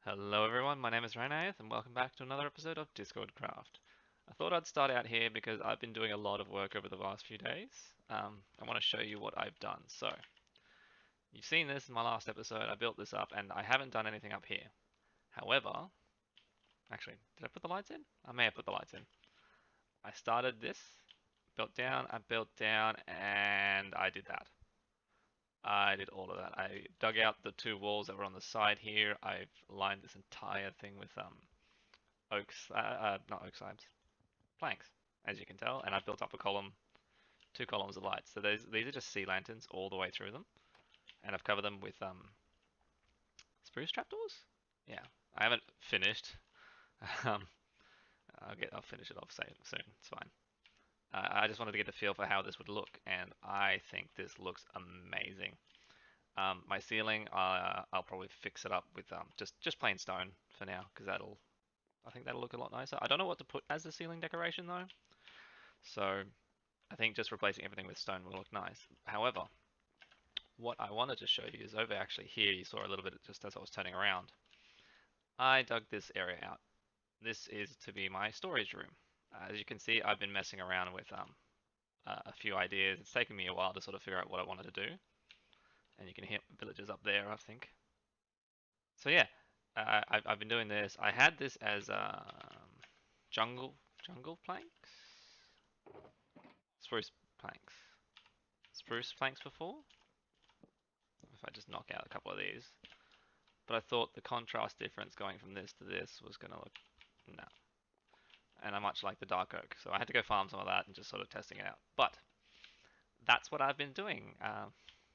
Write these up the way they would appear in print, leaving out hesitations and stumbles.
Hello everyone, my name is Renath and welcome back to another episode of Discord Craft. I thought I'd start out here because I've been doing a lot of work over the last few days. I want to show you what I've done. So, you've seen this in my last episode, I built this up and I haven't done anything up here. However, actually, did I put the lights in? I may have put the lights in. I started this, I built down, and I did that. I did all of that. I dug out the two walls that were on the side here. I've lined this entire thing with not oak slabs, planks, as you can tell, and I built up a column, two columns of lights. So these are just sea lanterns all the way through them, and I've covered them with spruce trapdoors. Yeah, I haven't finished. um, I'll finish it off soon. It's fine. I just wanted to get a feel for how this would look, and I think this looks amazing. My ceiling, I'll probably fix it up with just plain stone for now, because I think that'll look a lot nicer. I don't know what to put as the ceiling decoration though, so I think just replacing everything with stone will look nice. However, what I wanted to show you is over actually here, you saw a little bit just as I was turning around. I dug this area out. This is to be my storage room. As you can see, I've been messing around with a few ideas. It's taken me a while to sort of figure out what I wanted to do. And you can hear villagers up there, I think. So yeah, I've been doing this. I had this as jungle planks, spruce planks, spruce planks before. If I just knock out a couple of these, but I thought the contrast difference going from this to this was gonna look no. And I much like the dark oak, so I had to go farm some of that and just sort of testing it out. But that's what I've been doing,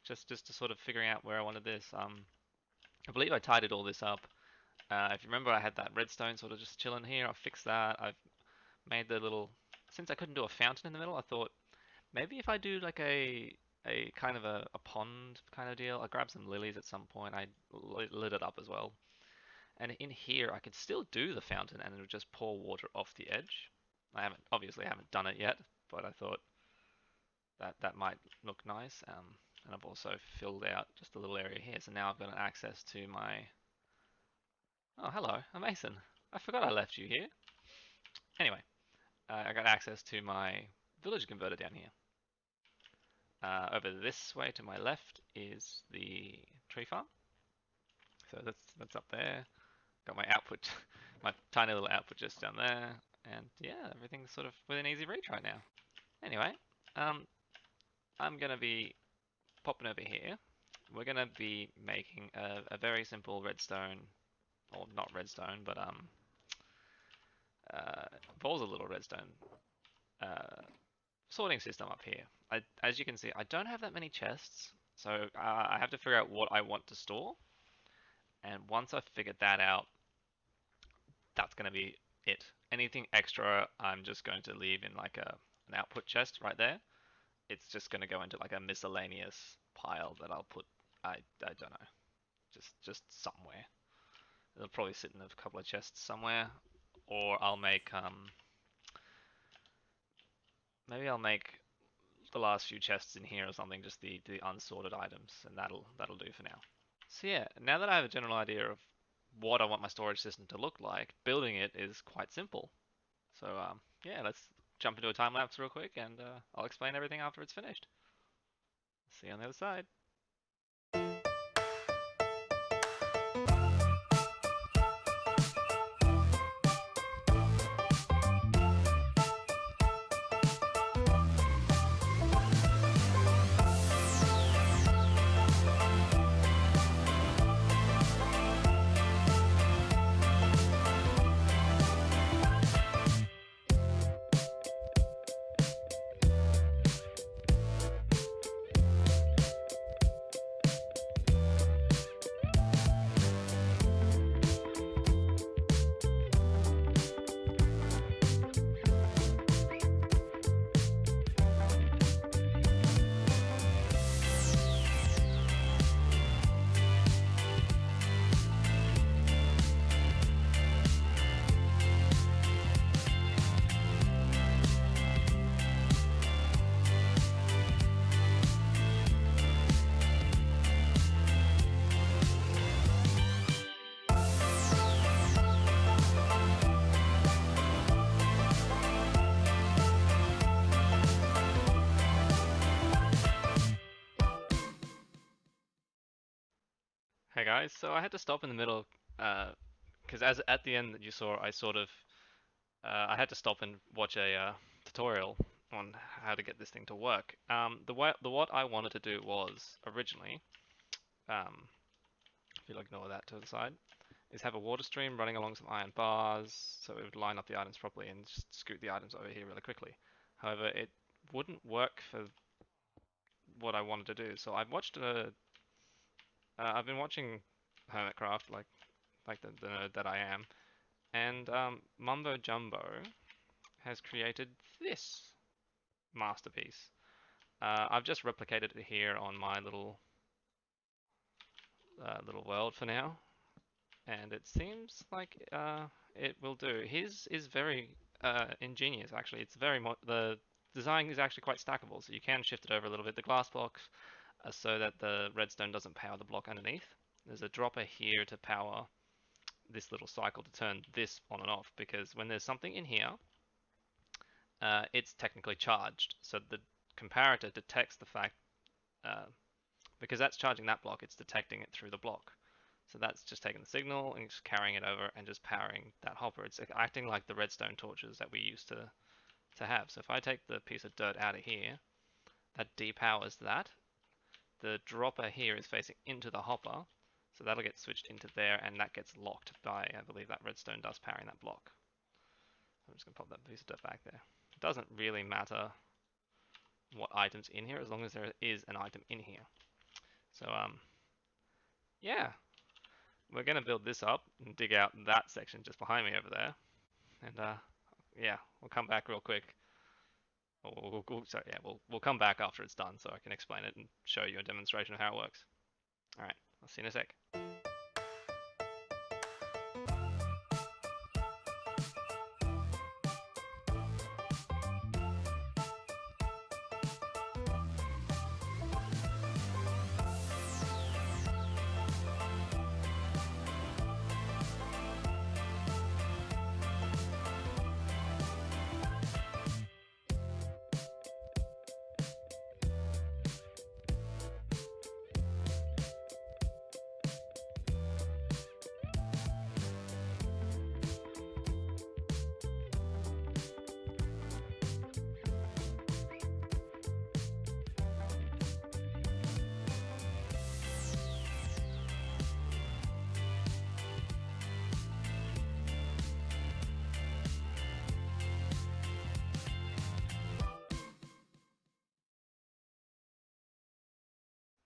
just to sort of figuring out where I wanted this. I believe I tidied all this up. If you remember, I had that redstone sort of just chilling here. I fixed that. I've made the little. Since I couldn't do a fountain in the middle, I thought maybe if I do like a kind of a pond kind of deal. I grabbed some lilies at some point. I lit it up as well. And in here, I could still do the fountain and it would just pour water off the edge. Obviously I haven't done it yet, but I thought that might look nice. And I've also filled out just a little area here. So now I've got an access to my. Oh, hello, a mason. I forgot I left you here. Anyway, I got access to my village converter down here. Over this way to my left is the tree farm. So that's up there. Got my output, my tiny little output just down there. And yeah, everything's sort of within easy reach right now. Anyway, I'm going to be popping over here. We're going to be making a very simple redstone, or not redstone, but balls of little redstone sorting system up here. As you can see, I don't have that many chests, so I have to figure out what I want to store. And once I've figured that out, that's going to be it. Anything extra, I'm just going to leave in like an output chest right there. It's just going to go into like a miscellaneous pile that I'll put. I don't know, just somewhere. It'll probably sit in a couple of chests somewhere, or I'll make maybe I'll make the last few chests in here or something, just the unsorted items, and that'll do for now. So yeah, now that I have a general idea of what I want my storage system to look like, building it is quite simple. So yeah, let's jump into a time lapse real quick, and I'll explain everything after it's finished. See you on the other side. Hey guys, so I had to stop in the middle because as at the end that you saw, I sort of I had to stop and watch a tutorial on how to get this thing to work. The what I wanted to do was originally, um, if you'll ignore that to the side, is have a water stream running along some iron bars, so it would line up the items properly and just scoot the items over here really quickly. However, it wouldn't work for what I wanted to do. So I've been watching Hermitcraft like the nerd that I am, and Mumbo Jumbo has created this masterpiece. I've just replicated it here on my little world for now, and it seems like it will do. His is very ingenious actually. The design is actually quite stackable, so you can shift it over a little bit. The glass blocks so that the redstone doesn't power the block underneath. There's a dropper here to power this little cycle to turn this on and off, because when there's something in here, it's technically charged. So the comparator detects the fact, uh, because that's charging that block, it's detecting it through the block. So that's just taking the signal and just carrying it over and just powering that hopper. It's acting like the redstone torches that we used to have. So if I take the piece of dirt out of here, that depowers that. The dropper here is facing into the hopper, so that'll get switched into there, and that gets locked by, I believe, that redstone dust powering that block. I'm just going to pop that piece of dirt back there. It doesn't really matter what item's in here as long as there is an item in here. So yeah, we're going to build this up and dig out that section just behind me over there. And yeah, we'll come back real quick. Sorry, yeah, we'll come back after it's done so I can explain it and show you a demonstration of how it works. All right, I'll see you in a sec.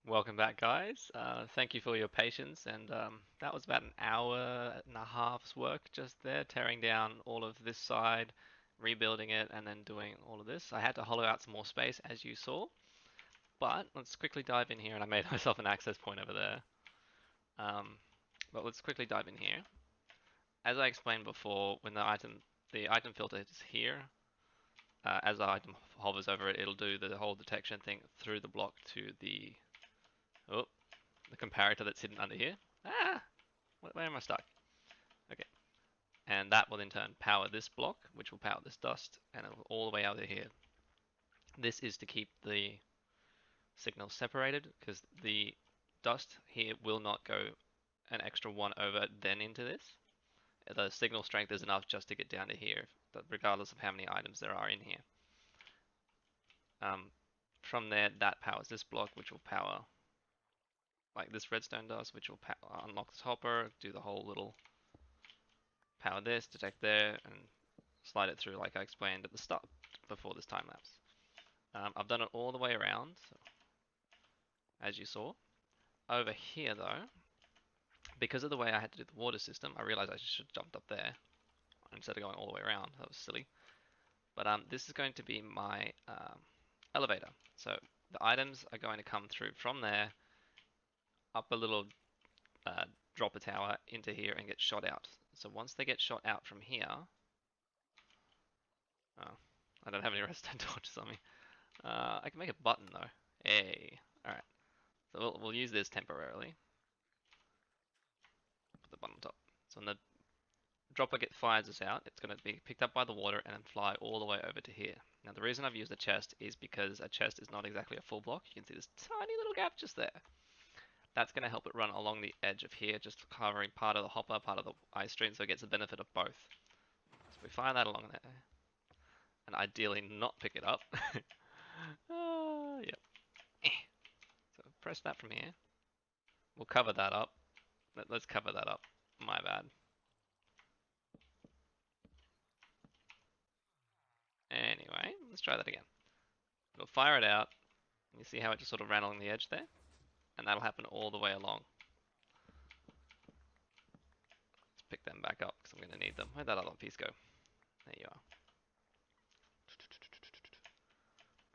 Welcome back, guys. Thank you for your patience, and that was about an hour and a half's work just there, tearing down all of this side, rebuilding it, and then doing all of this. I had to hollow out some more space, as you saw, but let's quickly dive in here, and I made myself an access point over there. But let's quickly dive in here. As I explained before, when the item filter is here, as the item hovers over it, it'll do the whole detection thing through the block to oh, the comparator that's hidden under here. Ah, where am I stuck? Okay, and that will in turn power this block, which will power this dust, and it will all the way out of here. This is to keep the signals separated, because the dust here will not go an extra one over then into this. The signal strength is enough just to get down to here, regardless of how many items there are in here. From there, that powers this block, which will power like this redstone does, which will unlock this hopper, do the whole little power this, detect there, and slide it through like I explained at the start before this time lapse. I've done it all the way around, so, as you saw. Over here though, because of the way I had to do the water system, I realized I should have jumped up there instead of going all the way around. That was silly. But this is going to be my elevator. So the items are going to come through from there, up a little dropper tower into here and get shot out. So once they get shot out from here, oh, I don't have any redstone torches on me. I can make a button though. Hey, all right. So we'll use this temporarily. Put the button on top. So when the dropper fires this out, it's going to be picked up by the water and then fly all the way over to here. Now the reason I've used a chest is because a chest is not exactly a full block. You can see this tiny little gap just there. That's going to help it run along the edge of here, just covering part of the hopper, part of the ice stream, so it gets the benefit of both. So we fire that along there, and ideally not pick it up. Yep. So press that from here. We'll cover that up. Let's cover that up. My bad. Anyway, let's try that again. We'll fire it out. You see how it just sort of ran along the edge there? And that'll happen all the way along. Let's pick them back up because I'm going to need them. Where'd that other piece go? There you are.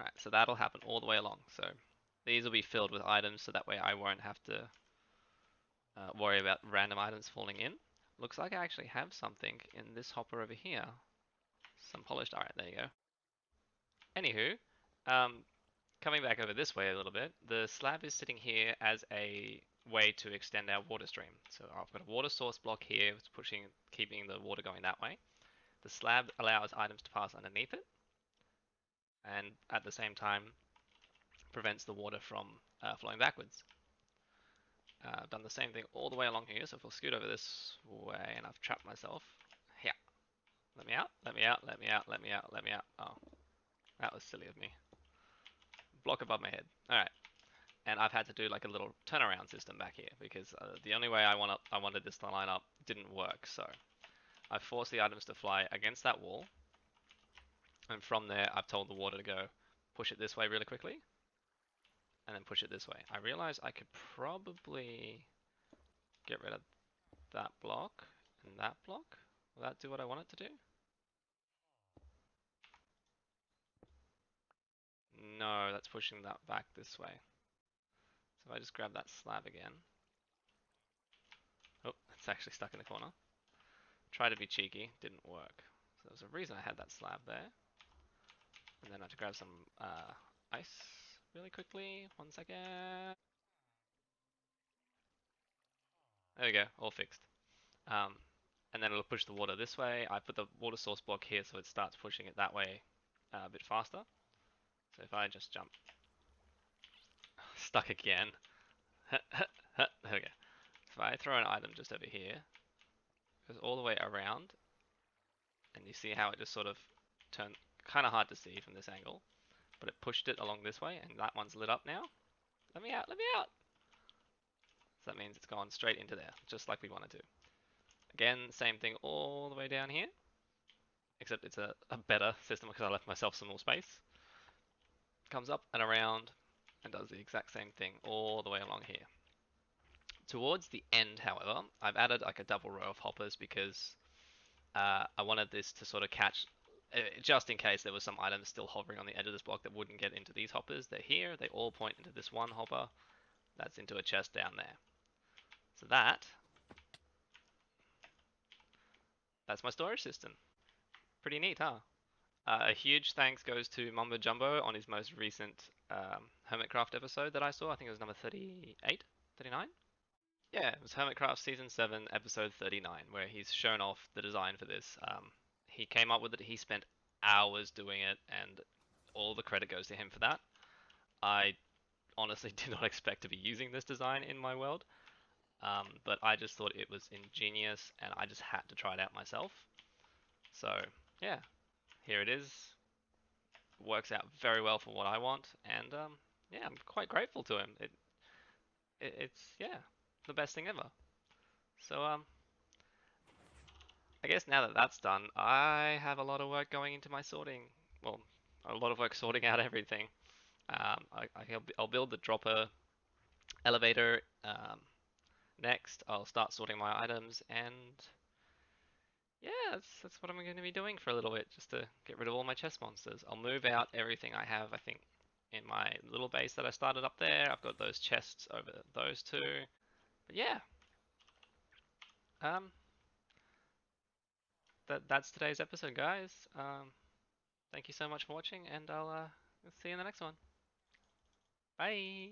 Alright, so that'll happen all the way along. So these will be filled with items so that way I won't have to worry about random items falling in. Looks like I actually have something in this hopper over here. Some polished iron, there you go. Anywho, coming back over this way a little bit, the slab is sitting here as a way to extend our water stream. So I've got a water source block here, it's keeping the water going that way. The slab allows items to pass underneath it, and at the same time prevents the water from flowing backwards. I've done the same thing all the way along here, so if I'll scoot over this way, and I've trapped myself. Yeah. Let me out, let me out, let me out, let me out, let me out. Oh, that was silly of me. Block above my head. Alright. And I've had to do like a little turnaround system back here because the only way I wanted this to line up didn't work. So I forced the items to fly against that wall, and from there I've told the water to go push it this way really quickly, and then push it this way. I realized I could probably get rid of that block and that block. Will that do what I want it to do? No, that's pushing that back this way. So if I just grab that slab again. Oh, it's actually stuck in the corner. Tried to be cheeky, didn't work. So there's a reason I had that slab there. And then I have to grab some ice really quickly. 1 second. There we go, all fixed. Um, and then it'll push the water this way. I put the water source block here so it starts pushing it that way a bit faster. So if I just jump, stuck again. There we go. If I throw an item just over here, it goes all the way around, and you see how it just sort of turned, kind of hard to see from this angle, but it pushed it along this way, and that one's lit up now. Let me out, let me out! So that means it's gone straight into there, just like we wanted to. Again, same thing all the way down here, except it's a better system because I left myself some more space. Comes up and around and does the exact same thing all the way along here. Towards the end, however, I've added like a double row of hoppers because I wanted this to sort of catch, just in case there was some items still hovering on the edge of this block that wouldn't get into these hoppers. They're here, they all point into this one hopper, that's into a chest down there. So that's my storage system. Pretty neat, huh? A huge thanks goes to Mumbo Jumbo on his most recent Hermitcraft episode that I saw. I think it was number 38, 39? Yeah, it was Hermitcraft Season 7, Episode 39, where he's shown off the design for this. He came up with it, he spent hours doing it, and all the credit goes to him for that. I honestly did not expect to be using this design in my world, but I just thought it was ingenious, and I just had to try it out myself. So, yeah, here it is. Works out very well for what I want, and yeah, I'm quite grateful to him. It's yeah, the best thing ever. So I guess now that that's done, I have a lot of work going into my sorting. Well, a lot of work sorting out everything. I'll build the dropper elevator next. I'll start sorting my items, and yeah, that's what I'm going to be doing for a little bit, just to get rid of all my chest monsters. I'll move out everything I have, I think, in my little base that I started up there. I've got those chests over those two. But yeah, um, that's today's episode, guys. Thank you so much for watching, and I'll see you in the next one. Bye.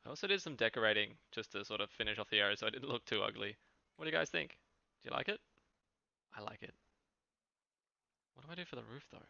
I also did some decorating just to sort of finish off the area so it didn't look too ugly. What do you guys think? Do you like it? I like it. What do I do for the roof though?